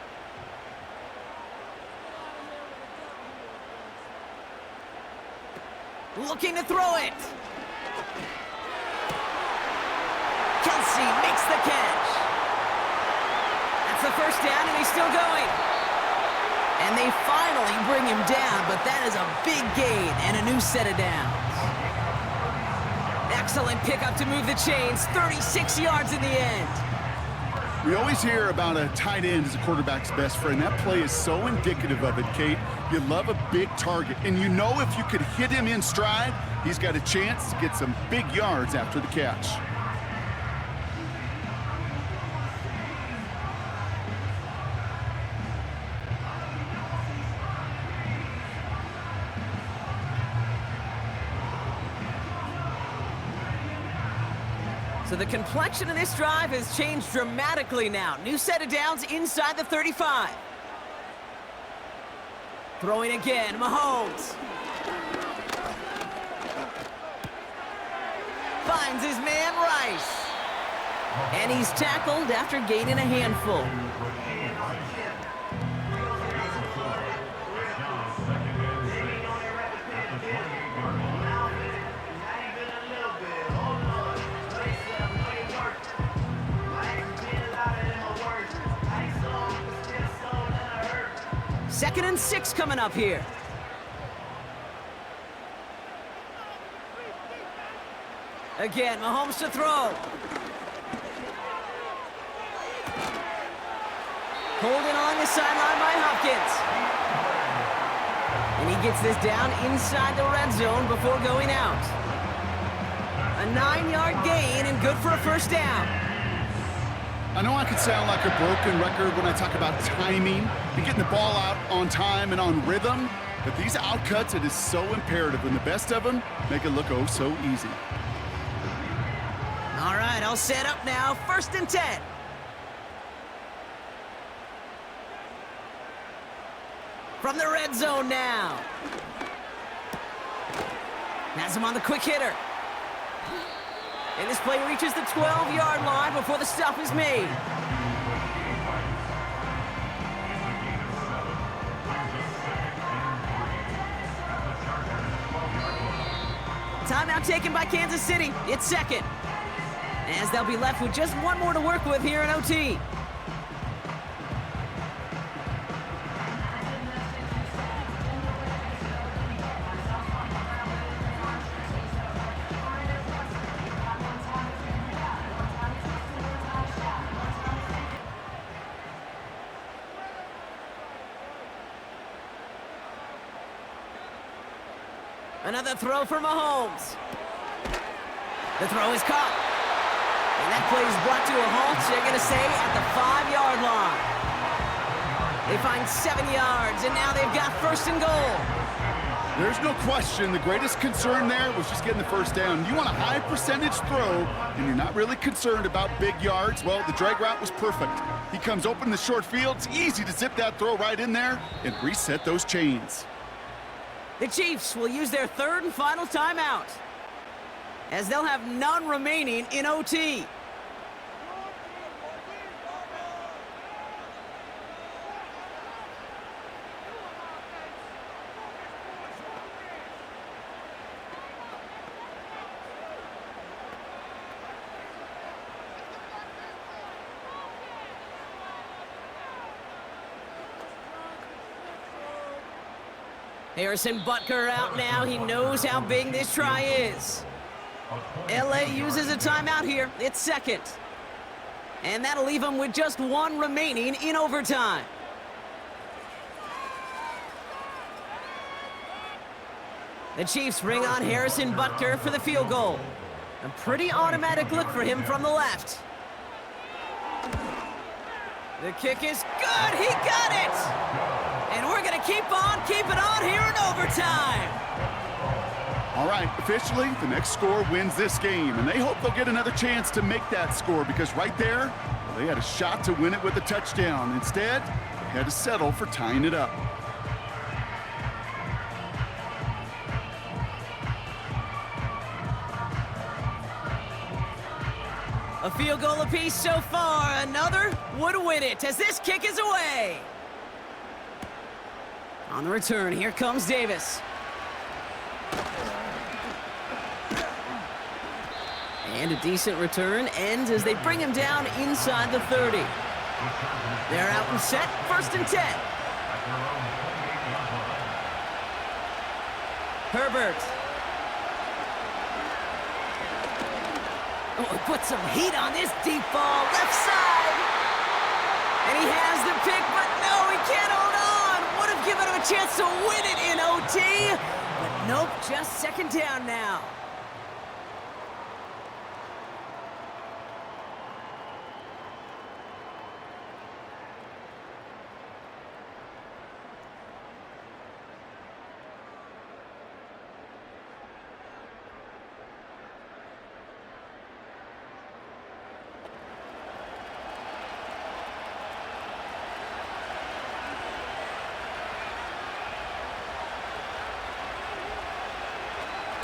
Looking to throw it. Kelsey makes the catch. That's the 1st down, and he's still going. And they finally bring him down, but that is a big gain and a new set of downs. Excellent pickup to move the chains. 36 yards in the end. We always hear about a tight end as a quarterback's best friend. That play is so indicative of it, Kate. You love a big target, and you know if you could hit him in stride, he's got a chance to get some big yards after the catch. So the complexion of this drive has changed dramatically now. New set of downs inside the 35. Throwing again, Mahomes. Finds his man Rice. And he's tackled after gaining a handful. Second and 6 coming up here. Again, Mahomes to throw. Holding along the sideline by Hopkins. And he gets this down inside the red zone before going out. A 9-yard gain and good for a first down. I know I could sound like a broken record when I talk about timing and getting the ball out on time and on rhythm, but these outcuts, it is so imperative, and the best of them make it look oh so easy. All right, I'll set up now. 1st and 10. From the red zone now. Has him on the quick hitter. And this play reaches the 12-yard line before the stop is made. Timeout taken by Kansas City. It's 2nd. As they'll be left with just one more to work with here in OT. Another throw for Mahomes. The throw is caught. And that play is brought to a halt, they're going to say, at the 5-yard line. They find 7 yards, and now they've got 1st and goal. There's no question the greatest concern there was just getting the first down. You want a high percentage throw, and you're not really concerned about big yards. Well, the drag route was perfect. He comes open in the short field. It's easy to zip that throw right in there and reset those chains. The Chiefs will use their 3rd and final timeout, as they'll have none remaining in OT. Harrison Butker out now. He knows how big this try is. LA uses a timeout here. It's 2nd. And that'll leave them with just 1 remaining in overtime. The Chiefs bring on Harrison Butker for the field goal. A pretty automatic look for him from the left. The kick is good. He got it. And we're going to keep on keeping on here in overtime. All right, officially, the next score wins this game, and they hope they'll get another chance to make that score, because right there, well, they had a shot to win it with a touchdown. Instead, they had to settle for tying it up. A field goal apiece so far. Another would win it as this kick is away. On the return, here comes Davis. And a decent return ends as they bring him down inside the 30. They're out and set, 1st and 10. Herbert. Oh, put some heat on this deep ball, left side. And he has the pick, but no, he can't hold on. Would have given him a chance to win it in OT. But nope, just 2nd down now.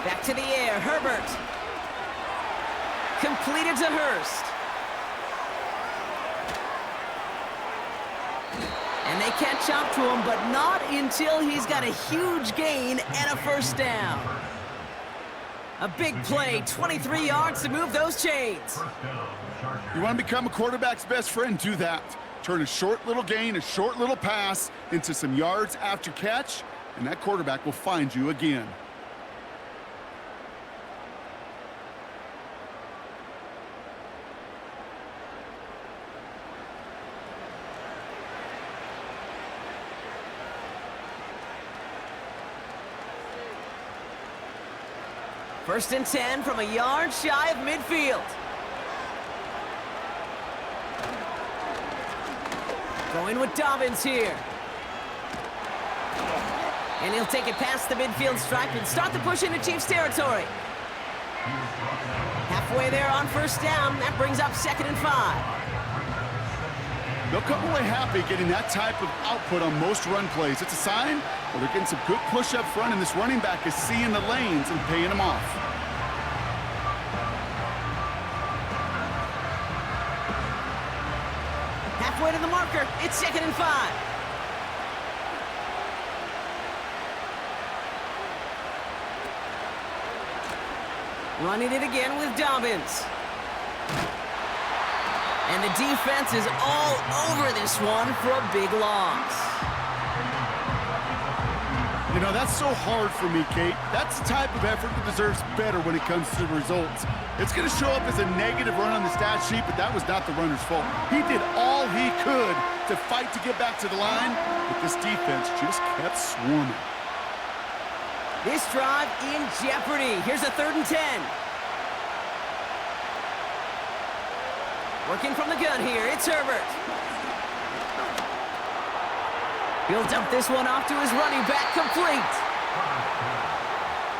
Back to the air, Herbert. Completed to Hurst. And they catch up to him, but not until he's got a huge gain and a 1st down. A big play, 23 yards to move those chains. You want to become a quarterback's best friend, do that. Turn a short little gain, a short little pass into some yards after catch, and that quarterback will find you again. First and 10 from a yard shy of midfield. Going with Dobbins here. And he'll take it past the midfield stripe and start the push into Chiefs territory. Halfway there on first down. That brings up 2nd and 5. They'll come away happy getting that type of output on most run plays. It's a sign that they're getting some good push up front, and this running back is seeing the lanes and paying them off. Halfway to the marker. It's 2nd and 5. Running it again with Dobbins. And the defense is all over this one for a big loss. You know, that's so hard for me, Kate. That's the type of effort that deserves better when it comes to the results. It's going to show up as a negative run on the stat sheet, but that was not the runner's fault. He did all he could to fight to get back to the line, but this defense just kept swarming. This drive in jeopardy. Here's a 3rd and 10. Working from the gun here, it's Herbert. He'll dump this one off to his running back, complete.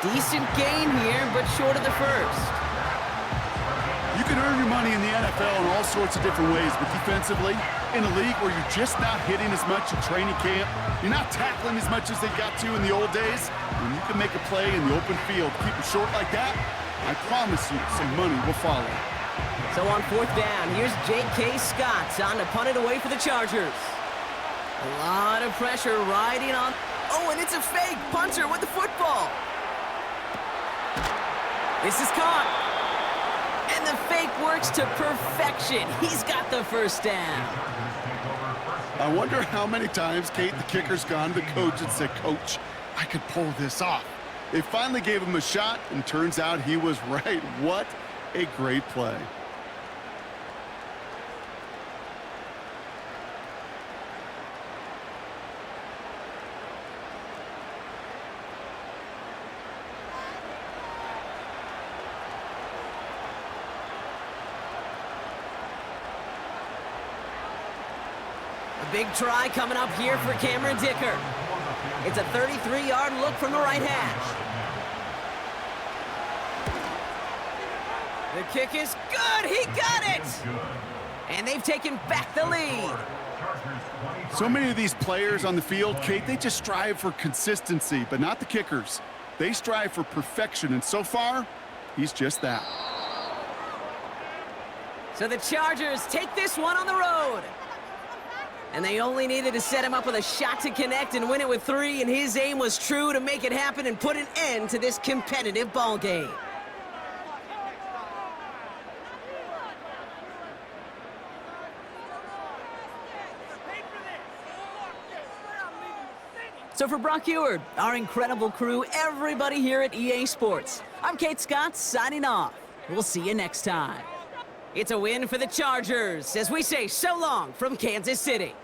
Decent gain here, but short of the first. You can earn your money in the NFL in all sorts of different ways, but defensively, in a league where you're just not hitting as much in training camp, you're not tackling as much as they got to in the old days, when you can make a play in the open field, keep it short like that, I promise you some money will follow. So on 4th down, here's J.K. Scott on to punt it away for the Chargers. A lot of pressure riding on. Oh, and it's a fake punter with the football. This is caught. And the fake works to perfection. He's got the first down. I wonder how many times, Kate, the kicker's gone to the coach and said, "Coach, I could pull this off." They finally gave him a shot, and turns out he was right. What a great play. A big try coming up here for Cameron Dicker. It's a 33-yard look from the right hash. The kick is good. He got it. And they've taken back the lead. So many of these players on the field, Kate, they just strive for consistency, but not the kickers. They strive for perfection, and so far, he's just that. So the Chargers take this one on the road. And they only needed to set him up with a shot to connect and win it with 3, and his aim was true to make it happen and put an end to this competitive ball game. So for Brock Eward, our incredible crew, everybody here at EA Sports, I'm Kate Scott signing off. We'll see you next time. It's a win for the Chargers as we say so long from Kansas City.